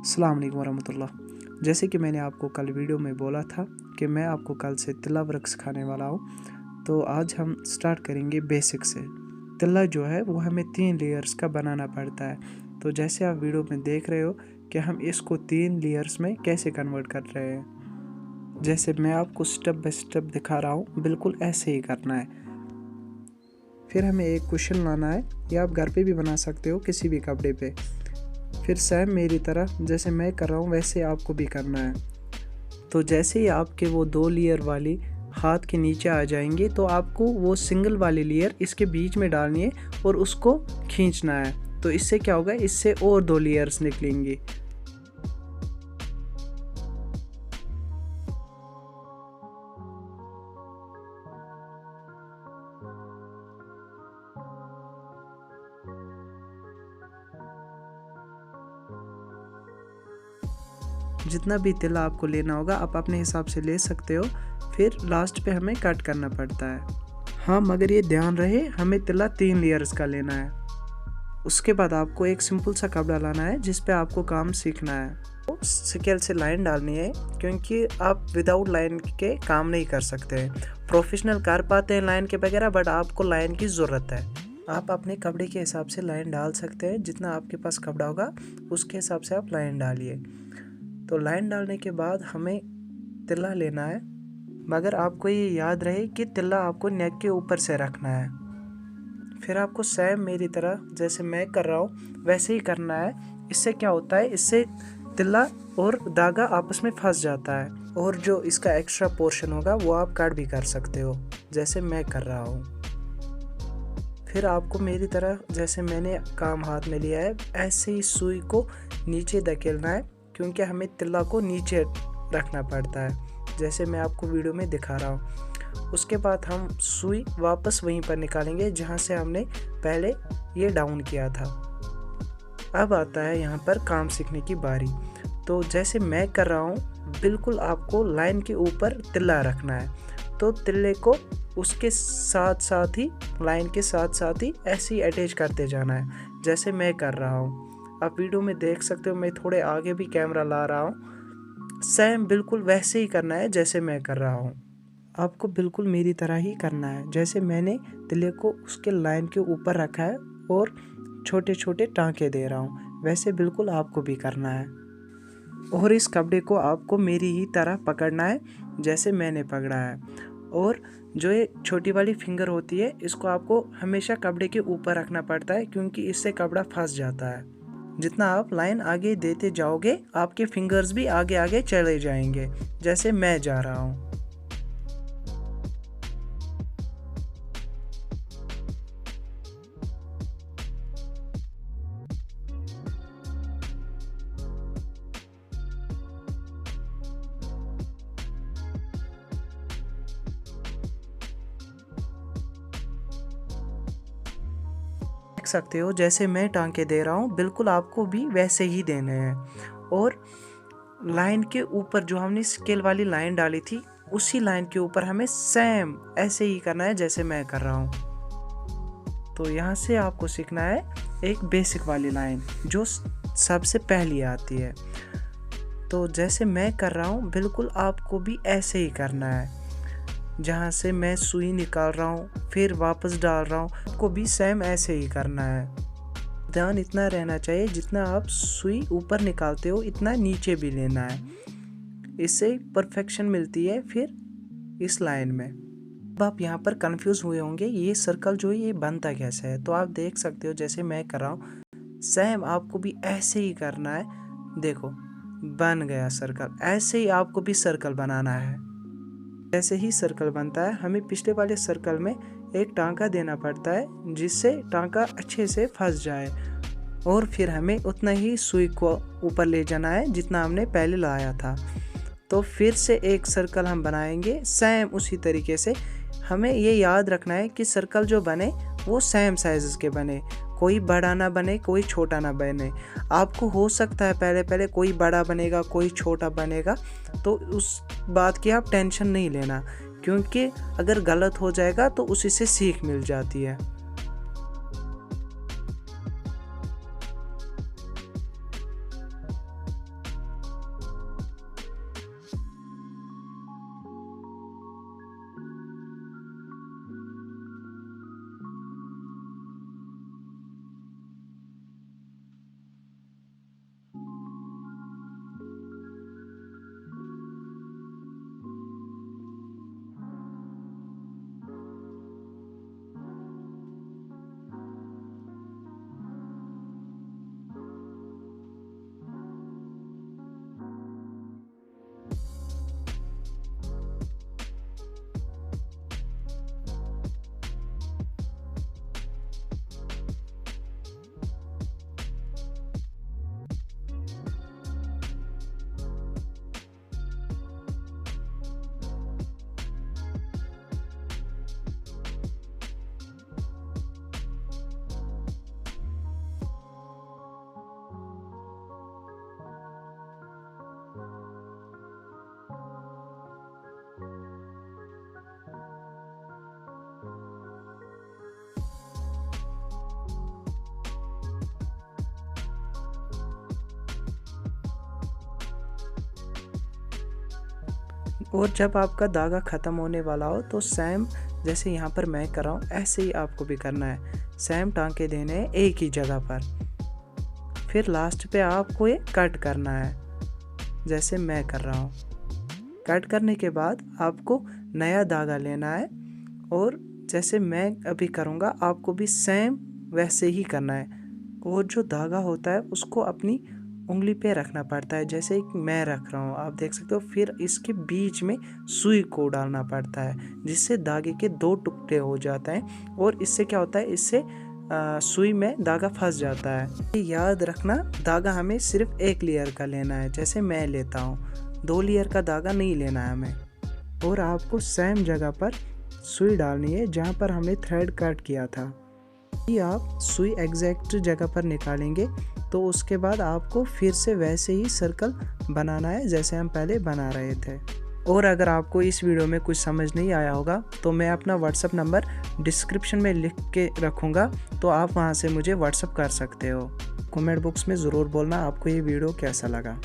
अस्सलाम वालेकुम वरहमतुल्लाह। जैसे कि मैंने आपको कल वीडियो में बोला था कि मैं आपको कल से तिल्ला वर्क सिखाने वाला हूँ, तो आज हम स्टार्ट करेंगे बेसिक से। तिल्ला जो है वो हमें 3 लेयर्स का बनाना पड़ता है। तो जैसे आप वीडियो में देख रहे हो कि हम इसको 3 लेयर्स में कैसे कन्वर्ट कर रहे हैं। जैसे मैं आपको स्टेप बाय स्टेप दिखा रहा हूँ, बिल्कुल ऐसे ही करना है। फिर हमें एक कुशन लाना है, या आप घर पे भी बना सकते हो किसी भी कपड़े पे। फिर सेम मेरी तरह जैसे मैं कर रहा हूँ वैसे आपको भी करना है। तो जैसे ही आपके वो 2 लेयर वाली हाथ के नीचे आ जाएंगे तो आपको वो सिंगल वाली लेयर इसके बीच में डालनी है और उसको खींचना है। तो इससे क्या होगा, इससे और 2 लेयर्स निकलेंगी। जितना भी तिल्ला आपको लेना होगा आप अपने हिसाब से ले सकते हो। फिर लास्ट पे हमें कट करना पड़ता है। हाँ, मगर ये ध्यान रहे हमें तिल्ला 3 लेयर्स का लेना है। उसके बाद आपको एक सिंपल सा कपड़ा लाना है जिस पे आपको काम सीखना है। तो स्केल से लाइन डालनी है, क्योंकि आप विदाउट लाइन के काम नहीं कर सकते हैं। प्रोफेशनल कर पाते हैं लाइन के बगैर, बट आपको लाइन की ज़रूरत है। आप अपने कपड़े के हिसाब से लाइन डाल सकते हैं। जितना आपके पास कपड़ा होगा उसके हिसाब से आप लाइन डालिए। तो लाइन डालने के बाद हमें तिल्ला लेना है, मगर आपको ये याद रहे कि तिल्ला आपको नेक के ऊपर से रखना है। फिर आपको सेम मेरी तरह जैसे मैं कर रहा हूँ वैसे ही करना है। इससे क्या होता है, इससे तिल्ला और धागा आपस में फंस जाता है, और जो इसका एक्स्ट्रा पोर्शन होगा वो आप कट भी कर सकते हो जैसे मैं कर रहा हूँ। फिर आपको मेरी तरह जैसे मैंने काम हाथ में लिया है ऐसे ही सुई को नीचे धकेलना है, क्योंकि हमें तिल्ला को नीचे रखना पड़ता है जैसे मैं आपको वीडियो में दिखा रहा हूँ। उसके बाद हम सुई वापस वहीं पर निकालेंगे जहाँ से हमने पहले ये डाउन किया था। अब आता है यहाँ पर काम सीखने की बारी। तो जैसे मैं कर रहा हूँ बिल्कुल आपको लाइन के ऊपर तिल्ला रखना है। तो तिल्ले को उसके साथ साथ ही, लाइन के साथ साथ ही ऐसे ही अटैच करते जाना है जैसे मैं कर रहा हूँ। आप वीडियो में देख सकते हो, मैं थोड़े आगे भी कैमरा ला रहा हूँ। सेम बिल्कुल वैसे ही करना है जैसे मैं कर रहा हूँ। आपको बिल्कुल मेरी तरह ही करना है। जैसे मैंने तिल्ले को उसके लाइन के ऊपर रखा है और छोटे छोटे टांके दे रहा हूँ, वैसे बिल्कुल आपको भी करना है। और इस कपड़े को आपको मेरी ही तरह पकड़ना है जैसे मैंने पकड़ा है। और जो ये छोटी वाली फिंगर होती है इसको आपको हमेशा कपड़े के ऊपर रखना पड़ता है, क्योंकि इससे कपड़ा फंस जाता है। जितना आप लाइन आगे देते जाओगे आपके फिंगर्स भी आगे आगे चले जाएंगे जैसे मैं जा रहा हूँ। देख सकते हो जैसे मैं टांके दे रहा हूँ बिल्कुल आपको भी वैसे ही देने हैं। और लाइन के ऊपर जो हमने स्केल वाली लाइन डाली थी उसी लाइन के ऊपर हमें सेम ऐसे ही करना है जैसे मैं कर रहा हूँ। तो यहाँ से आपको सीखना है एक बेसिक वाली लाइन जो सबसे पहली आती है। तो जैसे मैं कर रहा हूँ बिल्कुल आपको भी ऐसे ही करना है। जहाँ से मैं सुई निकाल रहा हूँ फिर वापस डाल रहा हूँ, आपको भी सेम ऐसे ही करना है। ध्यान इतना रहना चाहिए जितना आप सुई ऊपर निकालते हो इतना नीचे भी लेना है। इससे परफेक्शन मिलती है फिर इस लाइन में। अब आप यहाँ पर कंफ्यूज हुए होंगे ये सर्कल जो है ये बनता कैसे है। तो आप देख सकते हो जैसे मैं कर रहा हूँ सेम आपको भी ऐसे ही करना है। देखो बन गया सर्कल। ऐसे ही आपको भी सर्कल बनाना है। जैसे ही सर्कल बनता है हमें पिछले वाले सर्कल में एक टांका देना पड़ता है जिससे टांका अच्छे से फंस जाए, और फिर हमें उतना ही सुई को ऊपर ले जाना है जितना हमने पहले लाया था। तो फिर से एक सर्कल हम बनाएंगे सेम उसी तरीके से। हमें ये याद रखना है कि सर्कल जो बने वो सेम साइज़ के बने, कोई बड़ा ना बने कोई छोटा ना बने। आपको हो सकता है पहले पहले कोई बड़ा बनेगा कोई छोटा बनेगा, तो उस बात की आप टेंशन नहीं लेना, क्योंकि अगर गलत हो जाएगा तो उसी से सीख मिल जाती है। और जब आपका धागा ख़त्म होने वाला हो तो सेम जैसे यहाँ पर मैं कर रहा हूँ ऐसे ही आपको भी करना है। सेम टांके देने हैं एक ही जगह पर, फिर लास्ट पे आपको ये कट करना है जैसे मैं कर रहा हूँ। कट करने के बाद आपको नया धागा लेना है और जैसे मैं अभी करूँगा आपको भी सेम वैसे ही करना है। और जो धागा होता है उसको अपनी उंगली पे रखना पड़ता है जैसे मैं रख रहा हूँ, आप देख सकते हो। फिर इसके बीच में सुई को डालना पड़ता है जिससे धागे के 2 टुकड़े हो जाते हैं और इससे क्या होता है, इससे सुई में धागा फंस जाता है। याद रखना धागा हमें सिर्फ 1 लेयर का लेना है जैसे मैं लेता हूँ, 2 लेयर का धागा नहीं लेना है हमें। और आपको सेम जगह पर सुई डालनी है जहाँ पर हमने थ्रेड कट किया था। ये आप सुई एग्जैक्ट जगह पर निकालेंगे तो उसके बाद आपको फिर से वैसे ही सर्कल बनाना है जैसे हम पहले बना रहे थे। और अगर आपको इस वीडियो में कुछ समझ नहीं आया होगा तो मैं अपना व्हाट्सअप नंबर डिस्क्रिप्शन में लिख के रखूँगा, तो आप वहाँ से मुझे व्हाट्सअप कर सकते हो। कमेंट बॉक्स में ज़रूर बोलना आपको ये वीडियो कैसा लगा।